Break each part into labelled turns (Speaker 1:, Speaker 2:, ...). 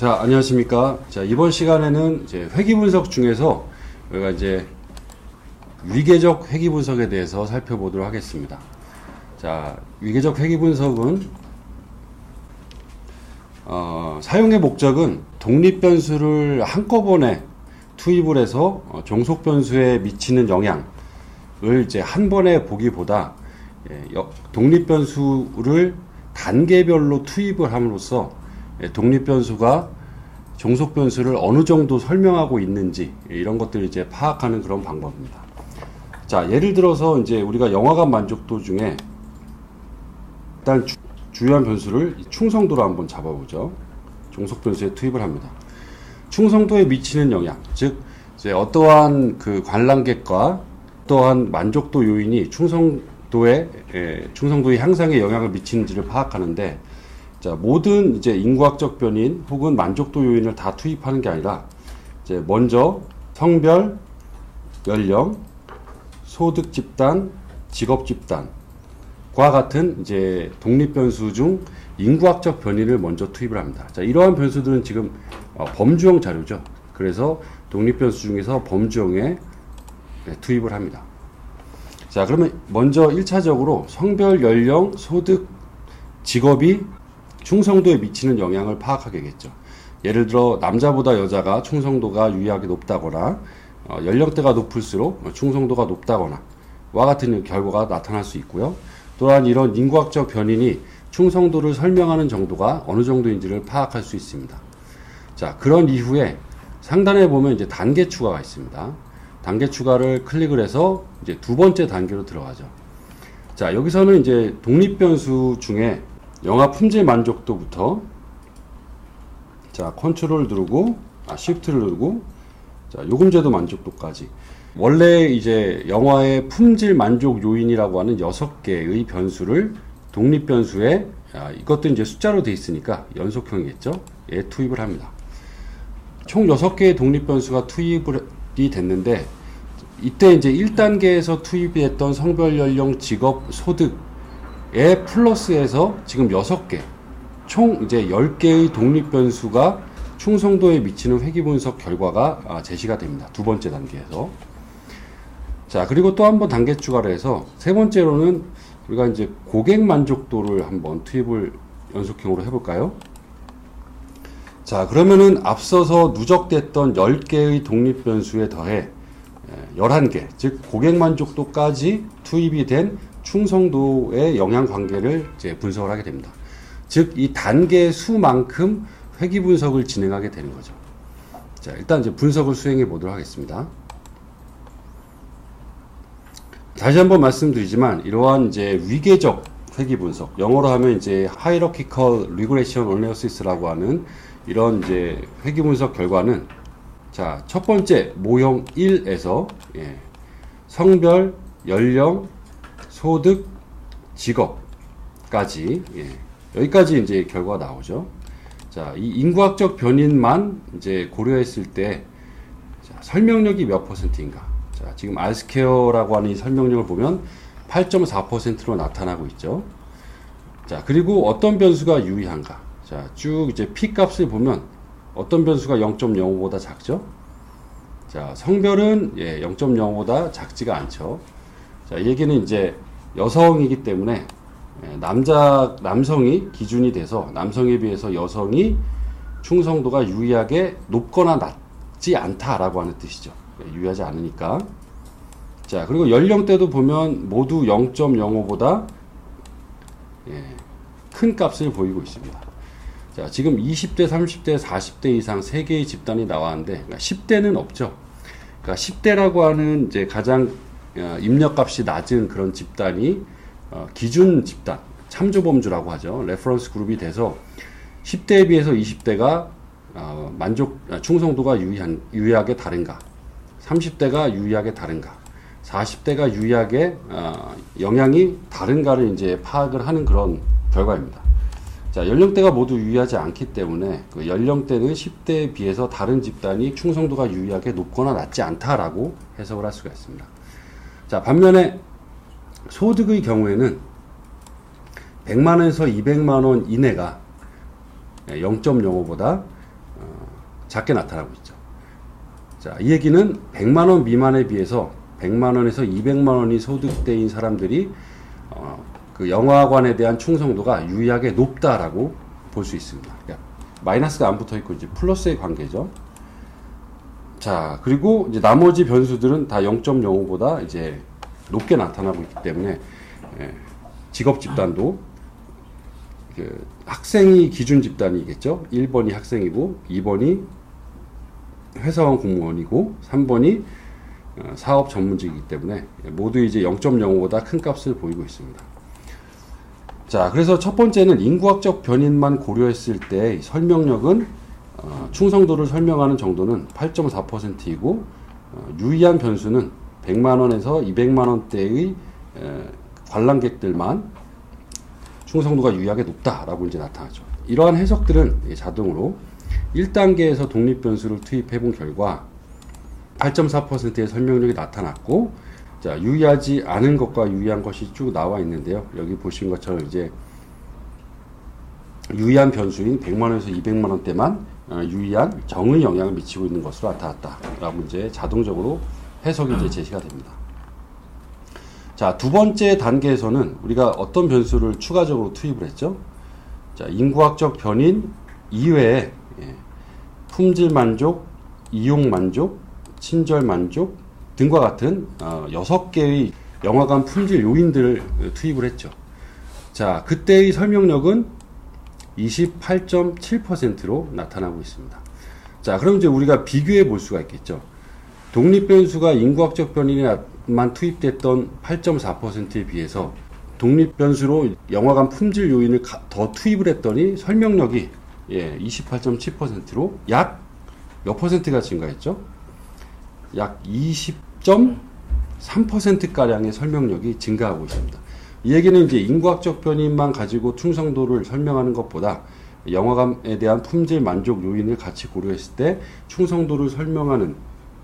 Speaker 1: 자, 안녕하십니까. 자, 이번 시간에는 이제 회귀 분석 중에서 우리가 이제 위계적 회귀 분석에 대해서 살펴보도록 하겠습니다. 자, 위계적 회귀 분석은 사용의 목적은 독립 변수를 한꺼번에 투입을 해서 종속 변수에 미치는 영향을 이제 한 번에 보기보다 독립 변수를 단계별로 투입을 함으로써 독립 변수가 종속 변수를 어느 정도 설명하고 있는지 이런 것들을 이제 파악하는 그런 방법입니다. 자, 예를 들어서 이제 우리가 영화관 만족도 중에 일단 주요한 변수를 충성도로 한번 잡아보죠. 종속 변수에 투입을 합니다. 충성도에 미치는 영향, 즉 이제 어떠한 그 관람객과 어떠한 만족도 요인이 충성도의 향상에 영향을 미치는지를 파악하는데, 자, 모든 이제 인과학적 변인 혹은 만족도 요인을 다 투입하는 게 아니라 이제 먼저 성별, 연령, 소득 집단, 직업 집단과 같은 이제 독립 변수 중 인과학적 변인을 먼저 투입을 합니다. 자, 이러한 변수들은 지금 범주형 자료죠. 그래서 독립 변수 중에서 범주형에 투입을 합니다. 자, 그러면 먼저 1차적으로 성별, 연령, 소득, 직업이 충성도에 미치는 영향을 파악하겠죠. 예를 들어 남자보다 여자가 충성도가 유의하게 높다거나 연령대가 높을수록 충성도가 높다거나 와 같은 결과가 나타날 수 있고요. 또한 이런 인과학적 변인이 충성도를 설명하는 정도가 어느 정도인지를 파악할 수 있습니다. 자, 그런 이후에 상단에 보면 이제 단계 추가가 있습니다. 단계 추가를 클릭을 해서 이제 두 번째 단계로 들어가죠. 자, 여기서는 이제 독립 변수 중에 영화 품질 만족도부터, 자, 컨트롤 누르고, 시프트를 누르고, 자, 요금제도 만족도까지. 원래 이제 영화의 품질 만족 요인이라고 하는 6개의 변수를 독립 변수에, 이것도 이제 숫자로 되어 있으니까 연속형이겠죠? 예, 투입을 합니다. 총 6개의 독립 변수가 투입이 됐는데, 이때 이제 1단계에서 투입이 됐던 성별, 연령, 직업, 소득, 에 플러스해서 지금 6개, 총 이제 10개의 독립 변수가 충성도에 미치는 회귀 분석 결과가 제시가 됩니다. 두 번째 단계에서. 자, 그리고 또 한 번 단계 추가를 해서 세 번째로는 우리가 이제 고객 만족도를 한번 투입을 연속형으로 해볼까요? 자, 그러면은 앞서서 누적됐던 10개의 독립 변수에 더해 11개, 즉 고객 만족도까지 투입이 된 충성도의 영향 관계를 이제 분석을 하게 됩니다. 즉, 이 단계 수만큼 회귀 분석을 진행하게 되는 거죠. 자, 일단 이제 분석을 수행해 보도록 하겠습니다. 다시 한번 말씀드리지만, 이러한 이제 위계적 회귀 분석, 영어로 하면 이제 Hierarchical Regression Analysis라고 하는 이런 이제 회귀 분석 결과는, 자, 첫 번째 모형 1에서 성별, 연령, 소득, 직업까지, 여기까지 이제 결과가 나오죠. 자, 이 인과학적 변인만 이제 고려했을 때, 자, 설명력이 몇 %인가? 자, 지금 R스퀘어라고 하는 이 설명력을 보면 8.4%로 나타나고 있죠. 자, 그리고 어떤 변수가 유의한가? 자, 쭉 이제 P 값을 보면 어떤 변수가 0.05보다 작죠? 자, 성별은 0.05보다 작지가 않죠. 자, 이 얘기는 이제 여성이기 때문에 남성이 기준이 돼서 남성에 비해서 여성이 충성도가 유의하게 높거나 낮지 않다라고 하는 뜻이죠. 유의하지 않으니까. 자, 그리고 연령대도 보면 모두 0.05보다 큰 값을 보이고 있습니다. 자, 지금 20대, 30대, 40대 이상 3개의 집단이 나왔는데, 그러니까 10대는 없죠. 그러니까 10대라고 하는 이제 가장 입력값이 낮은 그런 집단이 기준 집단, 참조범주라고 하죠. 레퍼런스 그룹이 돼서 10대에 비해서 20대가 충성도가 유의하게 다른가, 30대가 유의하게 다른가, 40대가 유의하게 영향이 다른가를 이제 파악을 하는 그런 결과입니다. 자, 연령대가 모두 유의하지 않기 때문에 그 연령대는 10대에 비해서 다른 집단이 충성도가 유의하게 높거나 낮지 않다라고 해석을 할 수가 있습니다. 자, 반면에 소득의 경우에는 100만원에서 200만원 이내가 0.05보다 작게 나타나고 있죠. 자, 이 얘기는 100만원 미만에 비해서 100만원에서 200만원이 소득대인 사람들이 그 영화관에 대한 충성도가 유의하게 높다라고 볼 수 있습니다. 그러니까 마이너스가 안 붙어 있고 이제 플러스의 관계죠. 자, 그리고 이제 나머지 변수들은 다 0.05보다 이제 높게 나타나고 있기 때문에 직업 집단도 그 학생이 기준 집단이겠죠. 1번이 학생이고 2번이 회사원 공무원이고 3번이 사업 전문직이기 때문에 모두 이제 0.05보다 큰 값을 보이고 있습니다. 자, 그래서 첫 번째는 인구학적 변인만 고려했을 때 설명력은 충성도를 설명하는 정도는 8.4%이고 유의한 변수는 100만원에서 200만원대의 관람객들만 충성도가 유의하게 높다라고 이제 나타나죠. 이러한 해석들은 자동으로 1단계에서 독립변수를 투입해 본 결과 8.4%의 설명력이 나타났고, 자, 유의하지 않은 것과 유의한 것이 쭉 나와 있는데요. 여기 보신 것처럼 이제 유의한 변수인 100만원에서 200만원대만 유의한 정의 영향을 미치고 있는 것으로 나타났다라고 이제 자동적으로 해석이 이제 제시가 됩니다. 자, 두 번째 단계에서는 우리가 어떤 변수를 추가적으로 투입을 했죠? 자, 인구학적 변인 이외에 품질 만족, 이용 만족, 친절 만족 등과 같은 6개의 영화관 품질 요인들을 투입을 했죠. 자, 그때의 설명력은 28.7%로 나타나고 있습니다. 자, 그럼 이제 우리가 비교해 볼 수가 있겠죠. 독립변수가 인구학적 변인에만 투입됐던 8.4%에 비해서 독립변수로 영화관 품질 요인을 더 투입을 했더니 설명력이 28.7%로 약 몇 퍼센트가 증가했죠? 약 20.3%가량의 설명력이 증가하고 있습니다. 이 얘기는 이제 인구학적 변인만 가지고 충성도를 설명하는 것보다 영화관에 대한 품질 만족 요인을 같이 고려했을 때 충성도를 설명하는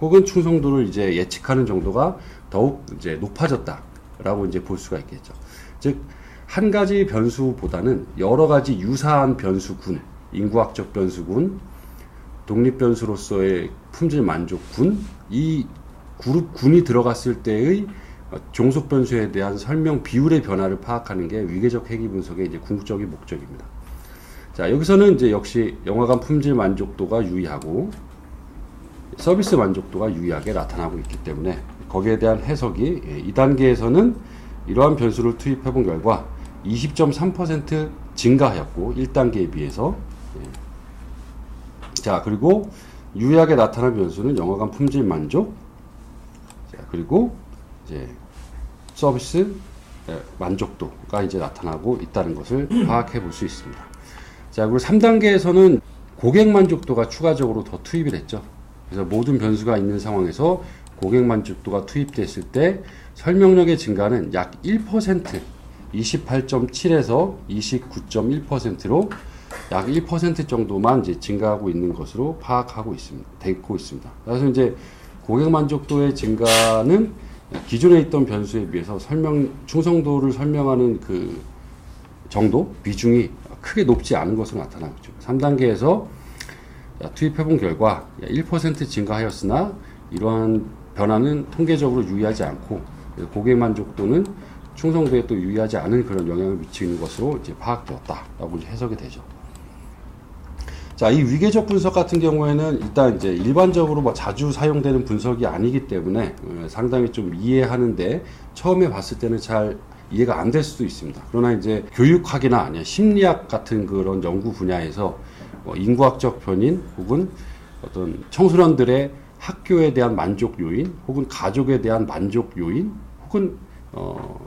Speaker 1: 혹은 충성도를 이제 예측하는 정도가 더욱 이제 높아졌다라고 이제 볼 수가 있겠죠. 즉, 한 가지 변수보다는 여러 가지 유사한 변수군, 인구학적 변수군, 독립변수로서의 품질 만족군, 이 그룹 군이 들어갔을 때의 종속 변수에 대한 설명 비율의 변화를 파악하는 게 위계적 회귀 분석의 이제 궁극적인 목적입니다. 자, 여기서는 이제 역시 영화관 품질 만족도가 유의하고 서비스 만족도가 유의하게 나타나고 있기 때문에 거기에 대한 해석이 2단계에서는 이러한 변수를 투입해 본 결과 20.3% 증가하였고 1단계에 비해서. 자, 그리고 유의하게 나타난 변수는 영화관 품질 만족, 자, 그리고 이제 서비스 만족도가 이제 나타나고 있다는 것을 파악해 볼 수 있습니다. 자, 그리고 3단계에서는 고객 만족도가 추가적으로 더 투입이 됐죠. 그래서 모든 변수가 있는 상황에서 고객 만족도가 투입됐을 때 설명력의 증가는 약 1%, 28.7에서 29.1%로 약 1% 정도만 이제 증가하고 있는 것으로 파악하고 되고 있습니다. 그래서 이제 고객 만족도의 증가는 기존에 있던 변수에 비해서 충성도를 설명하는 그 정도, 비중이 크게 높지 않은 것으로 나타나고 있죠. 3단계에서 투입해 본 결과 1% 증가하였으나 이러한 변화는 통계적으로 유의하지 않고 고객 만족도는 충성도에 또 유의하지 않은 그런 영향을 미치는 것으로 이제 파악되었다라고 이제 해석이 되죠. 자, 이 위계적 분석 같은 경우에는 일단 이제 일반적으로 뭐 자주 사용되는 분석이 아니기 때문에 상당히 좀 이해하는데 처음에 봤을 때는 잘 이해가 안 될 수도 있습니다. 그러나 이제 교육학이나 아니면 심리학 같은 그런 연구 분야에서 인구학적 변인 혹은 어떤 청소년들의 학교에 대한 만족 요인 혹은 가족에 대한 만족 요인 혹은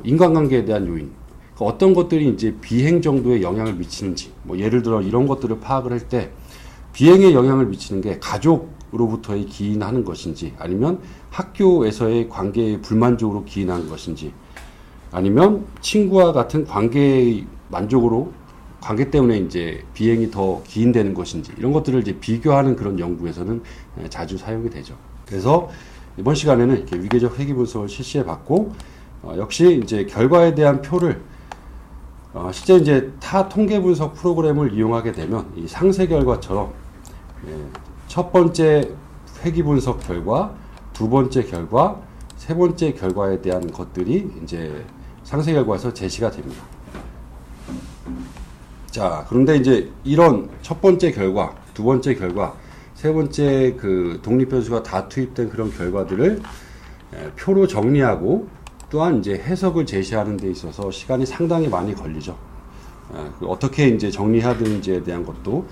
Speaker 1: 인간관계에 대한 요인, 그러니까 어떤 것들이 이제 비행 정도의 영향을 미치는지, 뭐 예를 들어 이런 것들을 파악을 할 때 비행에 영향을 미치는 게 가족으로부터의 기인하는 것인지, 아니면 학교에서의 관계의 불만족으로 기인하는 것인지, 아니면 친구와 같은 관계의 만족으로 관계 때문에 이제 비행이 더 기인되는 것인지, 이런 것들을 이제 비교하는 그런 연구에서는 자주 사용이 되죠. 그래서 이번 시간에는 이렇게 위계적 회귀 분석을 실시해 봤고, 역시 이제 결과에 대한 표를 실제 이제 타 통계 분석 프로그램을 이용하게 되면 이 상세 결과처럼 첫 번째 회귀 분석 결과, 두 번째 결과, 세 번째 결과에 대한 것들이 이제 상세 결과에서 제시가 됩니다. 자, 그런데 이제 이런 첫 번째 결과, 두 번째 결과, 세 번째 그 독립변수가 다 투입된 그런 결과들을 표로 정리하고 또한 이제 해석을 제시하는 데 있어서 시간이 상당히 많이 걸리죠. 어떻게 이제 정리해야 되는지에 대한 것도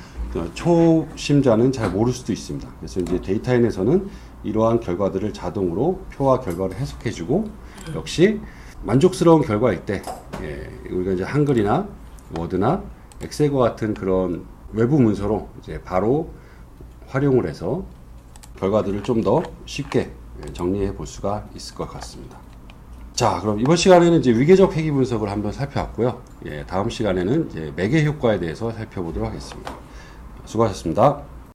Speaker 1: 초심자는 잘 모를 수도 있습니다. 그래서 이제 데이터엔에서는 이러한 결과들을 자동으로 표와 결과를 해석해주고 역시 만족스러운 결과일 때 우리가 이제 한글이나 워드나 엑셀과 같은 그런 외부 문서로 이제 바로 활용을 해서 결과들을 좀 더 쉽게 정리해 볼 수가 있을 것 같습니다. 자, 그럼 이번 시간에는 이제 위계적 회귀 분석을 한번 살펴봤고요. 다음 시간에는 이제 매개 효과에 대해서 살펴보도록 하겠습니다. 수고하셨습니다.